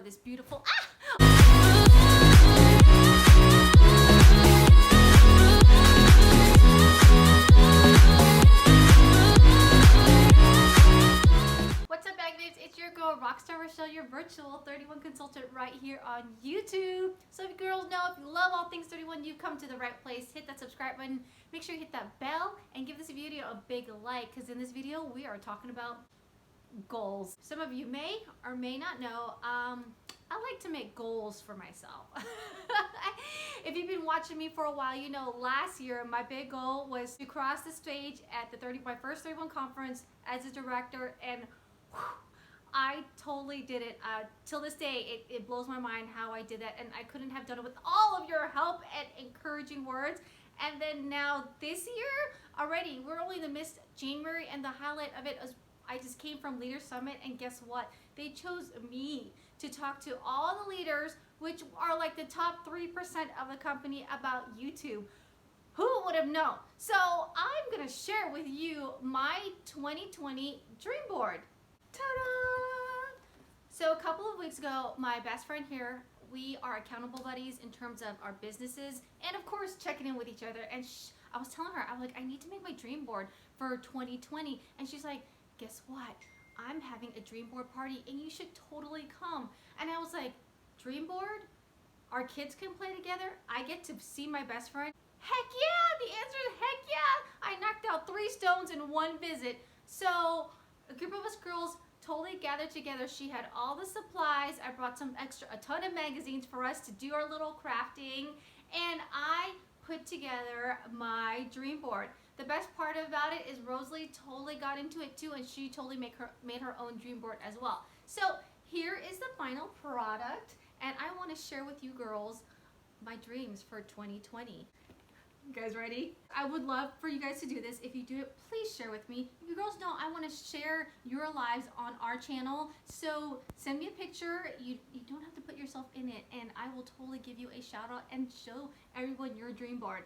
for this beautiful What's up, Magnets? It's your girl, Rockstar Rochelle, your virtual 31 consultant right here on YouTube. So if you girls know, if you love all things 31, you've come to the right place. Hit that subscribe button, make sure you hit that bell, and give this video a big like, because in this video, we are talking about goals. Some of you may or may not know, I like to make goals for myself. If you've been watching me for a while, you know last year my big goal was to cross the stage at my first 31 conference as a director, and whew, I totally did it. Till this day, it blows my mind how I did that, and I couldn't have done it with all of your help and encouraging words. And then now this year already, we're only in the midst January, and the highlight of it is I just came from Leader Summit, and guess what? They chose me to talk to all the leaders, which are like the top 3% of the company, about YouTube. Who would have known? So I'm gonna share with you my 2020 dream board. Ta-da! So a couple of weeks ago, my best friend here, we are accountable buddies in terms of our businesses and of course checking in with each other. And I was telling her, I'm like, I need to make my dream board for 2020. And she's like, guess what? I'm having a dream board party and you should totally come. And I was like, dream board? Our kids can play together? I get to see my best friend? Heck yeah! The answer is heck yeah! I knocked out 3 stones in one visit. So a group of us girls totally gathered together. She had all the supplies. I brought a ton of magazines for us to do our little crafting. And I put together my dream board. The best part about it is Rosalie totally got into it too, and she totally made her own dream board as well. So here is the final product, and I want to share with you girls my dreams for 2020. You guys ready? I would love for you guys to do this. If you do it, please share with me. You girls know I want to share your lives on our channel. So send me a picture. You don't have to put yourself in it, and I will totally give you a shout out and show everyone your dream board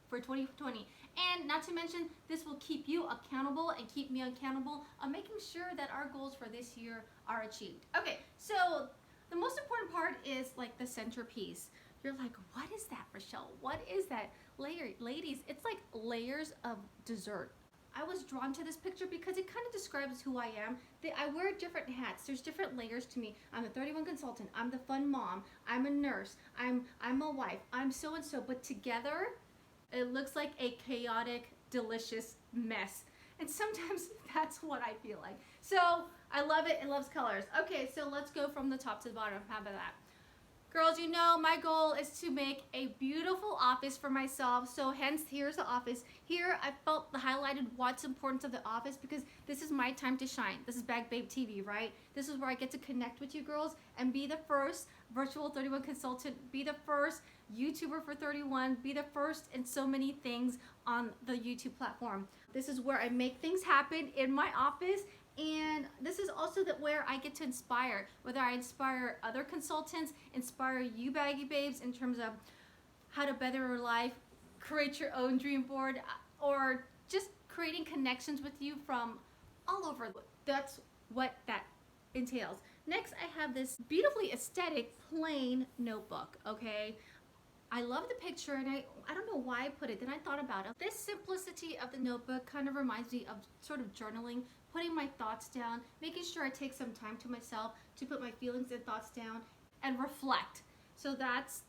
for 2020. And not to mention, this will keep you accountable and keep me accountable on making sure that our goals for this year are achieved. Okay, so the most important part is like the centerpiece. You're like, what is that, Rochelle? What is that? Ladies, it's like layers of dessert. I was drawn to this picture because it kind of describes who I am. I wear different hats. There's different layers to me. I'm a 31 consultant. I'm the fun mom. I'm a nurse. I'm a wife. I'm so and so. But together, it looks like a chaotic, delicious mess. And sometimes that's what I feel like. So I love it. It loves colors. Okay, so let's go from the top to the bottom. How about that? Girls, you know my goal is to make a beautiful office for myself. So hence, here's the office. Here, I felt highlighted what's important to the office because this is my time to shine. This is Bag Babe TV, right? This is where I get to connect with you girls and be the first virtual 31 consultant, be the first YouTuber for 31, be the first in so many things on the YouTube platform. This is where I make things happen in my office. And this is also where I get to inspire, whether I inspire other consultants, inspire you baggy babes in terms of how to better your life, create your own dream board, or just creating connections with you from all over. That's what that entails. Next, I have this beautifully aesthetic plain notebook, okay? I love the picture, and I don't know why I put it, then I thought about it. This simplicity of the notebook kind of reminds me of sort of journaling, putting my thoughts down, making sure I take some time to myself to put my feelings and thoughts down and reflect. So that's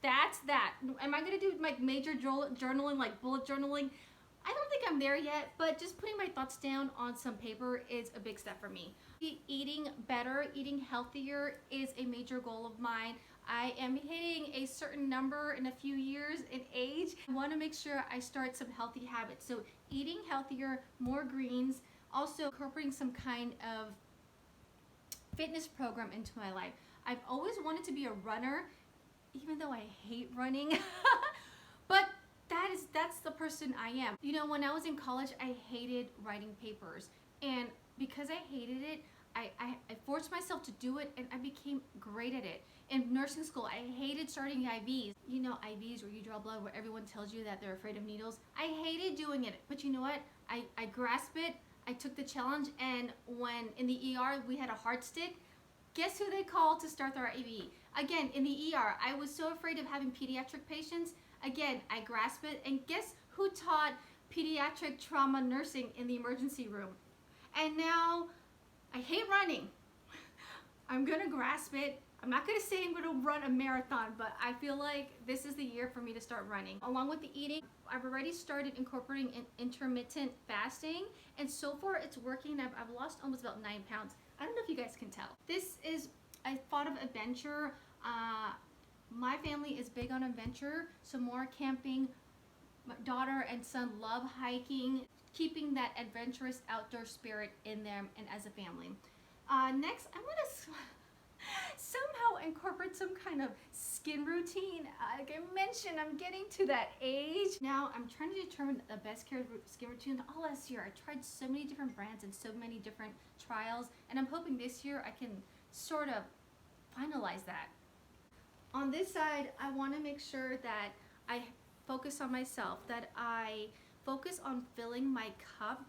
that. Am I gonna do like major journaling, like bullet journaling? I don't think I'm there yet, but just putting my thoughts down on some paper is a big step for me. Eating better, eating healthier is a major goal of mine. I am hitting a certain number in a few years in age. I want to make sure I start some healthy habits. So eating healthier, more greens, also incorporating some kind of fitness program into my life. I've always wanted to be a runner, even though I hate running. But that's the person I am. You know, when I was in college, I hated writing papers. And because I hated it, I forced myself to do it, and I became great at it. In nursing school, I hated starting IVs. You know, IVs where you draw blood, where everyone tells you that they're afraid of needles. I hated doing it, but you know what? I grasped it, I took the challenge, and when in the ER we had a heart stick, Guess who they called to start their IUD? Again, in the ER. I was so afraid of having pediatric patients. Again, I grasped it. And guess who taught pediatric trauma nursing in the emergency room? And now I hate running. I'm gonna grasp it. I'm not gonna say I'm gonna run a marathon, but I feel like this is the year for me to start running. Along with the eating, I've already started incorporating intermittent fasting, and so far it's working. I've lost almost about 9 pounds. I don't know if you guys can tell. This is a thought of adventure. My family is big on adventure, so more camping. My daughter and son love hiking, keeping that adventurous outdoor spirit in them and as a family. Next, I'm gonna somehow incorporate some kind of skin routine. Like I mentioned, I'm getting to that age. Now I'm trying to determine the best skin routine. All last year, I tried so many different brands and so many different trials, and I'm hoping this year I can sort of finalize that. On this side, I want to make sure that I focus on myself, that I focus on filling my cup.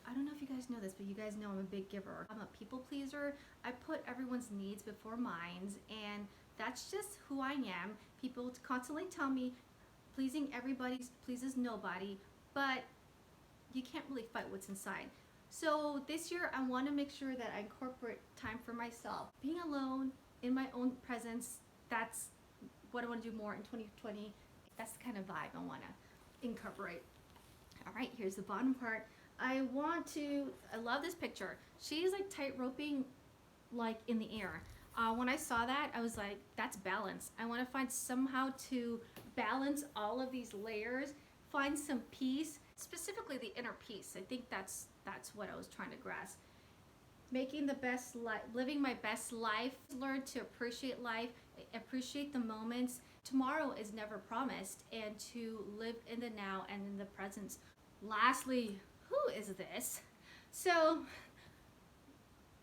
I don't know if you guys know this, but you guys know I'm a big giver. I'm a people pleaser. I put everyone's needs before mine, and that's just who I am. People constantly tell me pleasing everybody pleases nobody, but you can't really fight what's inside. So this year I want to make sure that I incorporate time for myself. Being alone in my own presence, that's what I want to do more in 2020. That's the kind of vibe I want to incorporate. All right, here's the bottom part. I love this picture. She's like tight roping like in the air. When I saw that, I was like, that's balance. I want to find somehow to balance all of these layers, find some peace, specifically the inner peace. I think that's what I was trying to grasp. Making the best life, living my best life, learn to appreciate life, appreciate the moments. Tomorrow is never promised, and to live in the now and in the present. Lastly, who is this? So,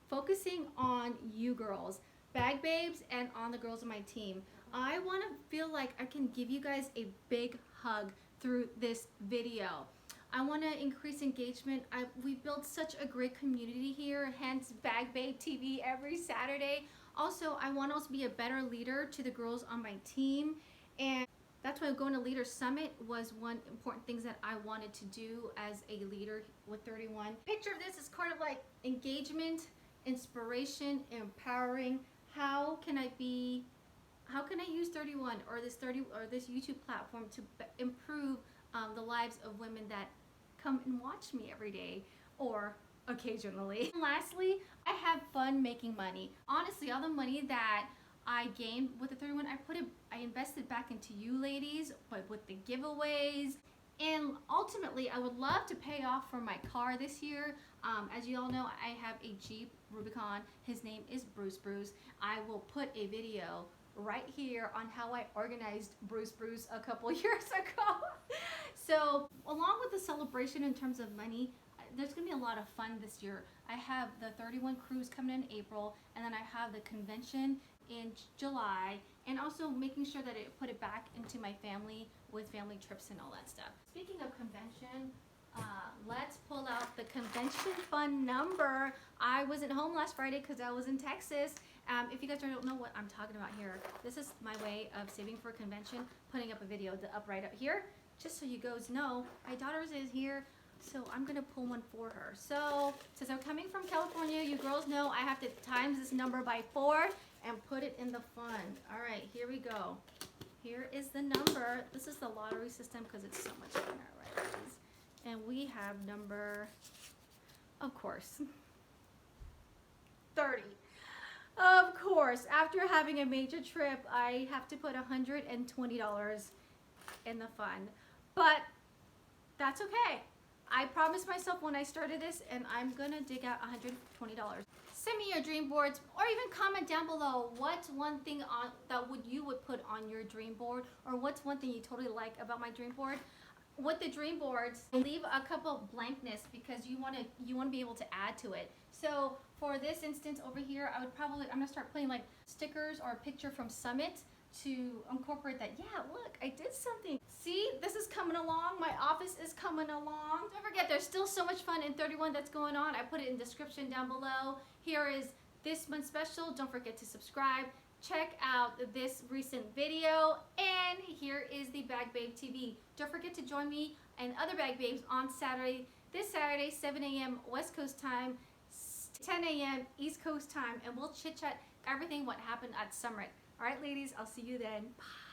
focusing on you girls, Bag Babes, and on the girls on my team. I want to feel like I can give you guys a big hug through this video. I want to increase engagement. We built such a great community here, hence Bag Babe TV every Saturday. Also, I want to also be a better leader to the girls on my team, and that's why going to Leader Summit was one important things that I wanted to do as a leader with 31. Picture of this is kind of like engagement, inspiration, empowering. How can I use 31 or this YouTube platform to improve the lives of women that come and watch me every day or occasionally. And lastly, I have fun making money. Honestly, all the money that I gained with the 31, I invested back into you ladies, but with the giveaways. And ultimately, I would love to pay off for my car this year. As you all know, I have a Jeep Rubicon. His name is Bruce. I will put a video right here on how I organized Bruce a couple years ago. So along with the celebration in terms of money, there's gonna be a lot of fun this year. I have the 31 cruise coming in April, and then I have the convention in July, and also making sure that I put it back into my family with family trips and all that stuff. Speaking of convention, let's pull out the convention fund number. I wasn't home last Friday because I was in Texas. If you guys don't know what I'm talking about here, this is my way of saving for a convention, putting up a video right up here, just so you guys know. My daughter's is here, so I'm gonna pull one for her. So since I'm coming from California, you girls know I have to times this number by 4 and put it in the fund. All right, here we go. Here is the number. This is the lottery system because it's so much fun, right? And we have number, of course, 30. Of course, after having a major trip, I have to put $120 in the fund. But that's okay. I promised myself when I started this, and I'm gonna dig out $120. Send me your dream boards, or even comment down below what's one thing you would put on your dream board, or what's one thing you totally like about my dream board. With the dream boards, leave a couple blankness because you want to be able to add to it. So for this instance over here, I'm gonna start putting like stickers or a picture from Summit to incorporate that. Yeah, look, I did something. See, this is coming along. My office is coming along. Don't forget, there's still so much fun in 31 that's going on. I put it in the description down below. Here is this month's special. Don't forget to subscribe. Check out this recent video. And here is the Bag Babe TV. Don't forget to join me and other Bag Babes on Saturday. This Saturday, 7 a.m. West Coast time, 10 a.m. East Coast time. And we'll chit-chat everything what happened at Summit. All right, ladies, I'll see you then. Bye.